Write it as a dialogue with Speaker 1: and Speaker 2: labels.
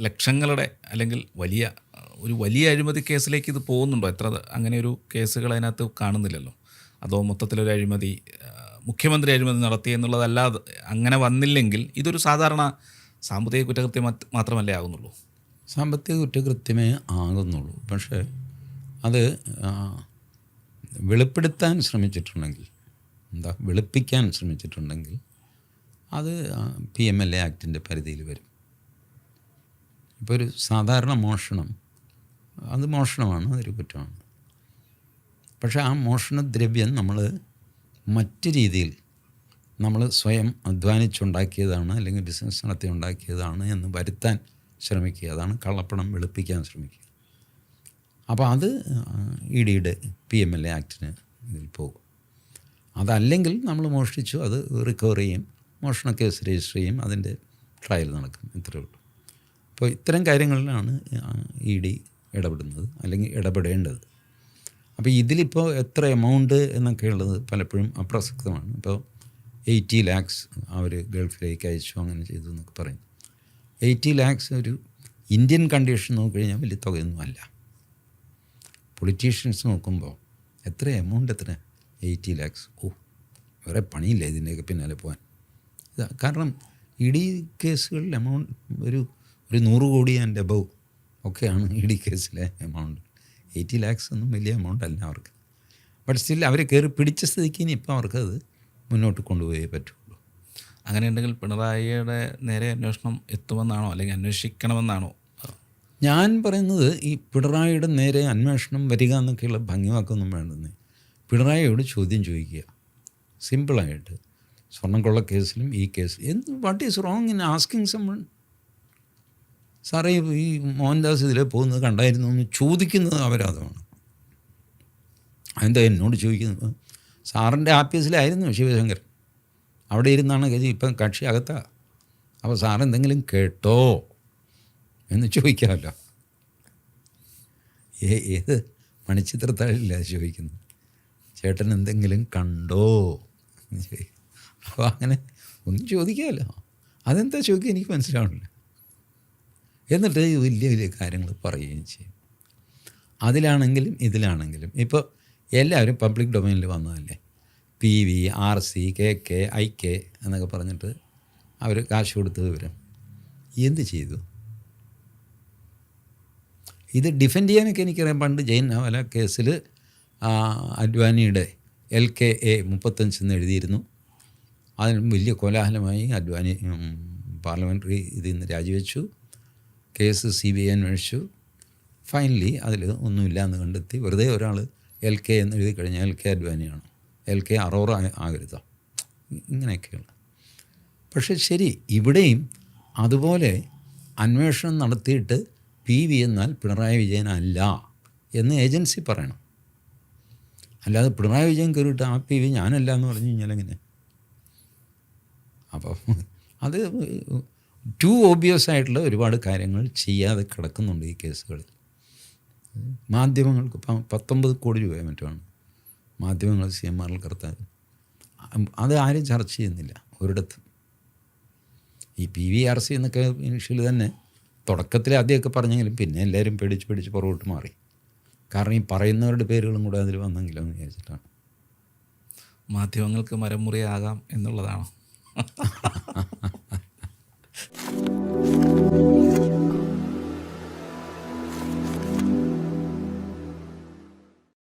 Speaker 1: ലക്ഷങ്ങളുടെ അല്ലെങ്കിൽ ഒരു വലിയ അഴിമതി കേസിലേക്ക് ഇത് പോകുന്നുണ്ടോ? അങ്ങനെ ഒരു കേസുകൾ അതിനകത്ത് കാണുന്നില്ലല്ലോ. അതോ മൊത്തത്തിലൊരു അഴിമതി, മുഖ്യമന്ത്രി അഴിമതി നടത്തി എന്നുള്ളതല്ലാതെ അങ്ങനെ വന്നില്ലെങ്കിൽ ഇതൊരു സാധാരണ സാമ്പത്തിക കുറ്റകൃത്യം മാത്രമല്ലേ ആകുന്നുള്ളൂ?
Speaker 2: സാമ്പത്തിക കുറ്റകൃത്യമേ ആകുന്നുള്ളൂ. പക്ഷേ അത് വെളിപ്പെടുത്താൻ ശ്രമിച്ചിട്ടുണ്ടെങ്കിൽ, വെളുപ്പിക്കാൻ ശ്രമിച്ചിട്ടുണ്ടെങ്കിൽ അത് PMLA ആക്ടിൻ്റെ പരിധിയിൽ വരും. ഇപ്പോൾ ഒരു സാധാരണ മോഷണം, അത് മോഷണമാണ്, അതൊരു കുറ്റമാണ്. പക്ഷേ ആ മോഷണദ്രവ്യം നമ്മൾ മറ്റ് രീതിയിൽ നമ്മൾ സ്വയം അധ്വാനിച്ചുണ്ടാക്കിയതാണ് അല്ലെങ്കിൽ ബിസിനസ് നടത്തി ഉണ്ടാക്കിയതാണ് എന്ന് വരുത്താൻ ശ്രമിക്കുക. അതാണ് കള്ളപ്പണം വെളുപ്പിക്കാൻ ശ്രമിക്കുക. അപ്പോൾ അത് EDയുടെ PMLA ആക്ടിന് ഇതിൽ പോകും. അതല്ലെങ്കിൽ നമ്മൾ മോഷ്ടിച്ചു, അത് റിക്കവർ ചെയ്യും, മോഷണ കേസ് രജിസ്റ്റർ ചെയ്യും, അതിൻ്റെ ട്രയൽ നടക്കും, ഇത്രയേ ഉള്ളൂ. അപ്പോൾ ഇത്തരം കാര്യങ്ങളിലാണ് ED ഇടപെടുന്നത് അല്ലെങ്കിൽ ഇടപെടേണ്ടത്. അപ്പോൾ ഇതിലിപ്പോൾ എത്ര എമൗണ്ട് എന്നൊക്കെ ഉള്ളത് പലപ്പോഴും അപ്രസക്തമാണ്. ഇപ്പോൾ 80 lakhs അവർ ഗൾഫിലേക്ക് അയച്ചു, അങ്ങനെ ചെയ്തു എന്നൊക്കെ പറയും. 80 lakhs ഒരു ഇന്ത്യൻ കണ്ടീഷൻ നോക്കിക്കഴിഞ്ഞാൽ വലിയ തുകയൊന്നും അല്ല. പൊളിറ്റീഷ്യൻസ് നോക്കുമ്പോൾ എത്ര എമൗണ്ട്, എത്ര 80 lakhs, വേറെ പണിയില്ല ഇതിൻ്റെയൊക്കെ പിന്നാലെ പോകാൻ. കാരണം ED കേസുകളിൽ എമൗണ്ട് ഒരു 100 കോടി ആൻഡ് എബവ് ഒക്കെയാണ് ED കേസിലെ എമൗണ്ട്. 80 lakhs ഒന്നും വലിയ എമൗണ്ട് അല്ല അവർക്ക്. ബട്ട് സ്റ്റിൽ അവർ കയറി പിടിച്ച സ്ഥിതിക്ക് ഇനി ഇപ്പോൾ അവർക്കത് മുന്നോട്ട് കൊണ്ടുപോയേ പറ്റുള്ളൂ.
Speaker 1: അങ്ങനെയുണ്ടെങ്കിൽ പിണറായിയുടെ നേരെ അന്വേഷണം എത്തുമെന്നാണോ അല്ലെങ്കിൽ അന്വേഷിക്കണമെന്നാണോ?
Speaker 2: ഞാൻ പറയുന്നത് ഈ പിണറായിയുടെ നേരെ അന്വേഷണം വരിക എന്നൊക്കെയുള്ള ഭംഗിവാക്കൊന്നും വേണ്ടെന്ന്. പിണറായിയോട് ചോദ്യം ചോദിക്കുക സിമ്പിളായിട്ട്. സ്വർണ്ണക്കൊള്ള കേസിലും ഈ കേസിൽ what is wrong in asking summon? സാറേ ഈ മോഹൻദാസ് ഇതിലെ പോകുന്നത് കണ്ടായിരുന്നു എന്ന് ചോദിക്കുന്നത് അപരാധമാണ്. അതെന്താ എന്നോട് ചോദിക്കുന്നത്? സാറിൻ്റെ ആഫീസിലായിരുന്നു ശിവശങ്കർ, അവിടെ ഇരുന്നാണ് ഗതി, ഇപ്പം കക്ഷി അകത്താ. അപ്പോൾ സാറെന്തെങ്കിലും കേട്ടോ എന്ന് ചോദിക്കാമല്ലോ. ഏത് മണിച്ചിത്രത്താഴില്ല ചോദിക്കുന്നത്, ചേട്ടൻ എന്തെങ്കിലും കണ്ടോ എന്ന് ചോദിക്കും. അപ്പോൾ അങ്ങനെ ഒന്നും ചോദിക്കാമല്ലോ. അതെന്താ ചോദിക്കുക എനിക്ക് മനസ്സിലാവണില്ല. എന്നിട്ട് വലിയ വലിയ കാര്യങ്ങൾ പറയുകയും ചെയ്യും. അതിലാണെങ്കിലും ഇതിലാണെങ്കിലും ഇപ്പോൾ എല്ലാവരും പബ്ലിക് ഡൊമൈനിൽ വന്നതല്ലേ. PV, RC, KK, IK എന്നൊക്കെ പറഞ്ഞിട്ട് അവർ കാശ് കൊടുത്ത് വിവരം എന്ത് ചെയ്തു? ഇത് ഡിഫെൻഡ് ചെയ്യാനൊക്കെ എനിക്കറിയാം. പണ്ട് ജെയിൻ നവാല കേസിൽ അദ്വാനിയുടെ LKA 35 എന്ന് എഴുതിയിരുന്നു. അതിന് വലിയ കോലാഹലമായി. അദ്വാനി പാർലമെൻ്ററി ഇതിൽ നിന്ന് രാജിവെച്ചു. കേസ് CBI അന്വേഷിച്ചു. ഫൈനലി അതിൽ ഒന്നുമില്ല എന്ന് കണ്ടെത്തി. വെറുതെ ഒരാൾ LK എന്ന് എഴുതി കഴിഞ്ഞാൽ LK അദ്വാനിയാണ്, LK അറോറ ആകരുത്, ഇങ്ങനെയൊക്കെയുള്ള. പക്ഷേ ശരി, ഇവിടെയും അതുപോലെ അന്വേഷണം നടത്തിയിട്ട് PV എന്നാൽ പിണറായി വിജയൻ അല്ല എന്ന് ഏജൻസി പറയണം. അല്ലാതെ പിണറായി വിജയൻ കയറിയിട്ട് ആ PV ഞാനല്ല എന്ന് പറഞ്ഞു കഴിഞ്ഞാൽ എങ്ങനെ? അപ്പോൾ അത് ടു ഓബിയസ് ആയിട്ടുള്ള ഒരുപാട് കാര്യങ്ങൾ ചെയ്യാതെ കിടക്കുന്നുണ്ട് ഈ കേസുകളിൽ. മാധ്യമങ്ങൾക്ക് 19 കോടി രൂപയോ മറ്റുമാണ് മാധ്യമങ്ങൾ CMRൽ കടത്താൻ. അത് ആരും ചർച്ച ചെയ്യുന്നില്ല ഒരിടത്തും. ഈ PV RC എന്നൊക്കെ ഇനിഷ്യൽ തന്നെ തുടക്കത്തിൽ ആദ്യമൊക്കെ പറഞ്ഞെങ്കിലും പിന്നെ എല്ലാവരും പേടിച്ച് പുറകോട്ട് മാറി. കാരണം ഈ പറയുന്നവരുടെ പേരുകളും കൂടെ അതിൽ വന്നെങ്കിലോ എന്ന് വിചാരിച്ചിട്ടാണ്.
Speaker 1: മാധ്യമങ്ങൾക്ക് മരം മുറിയാകാം എന്നുള്ളതാണോ?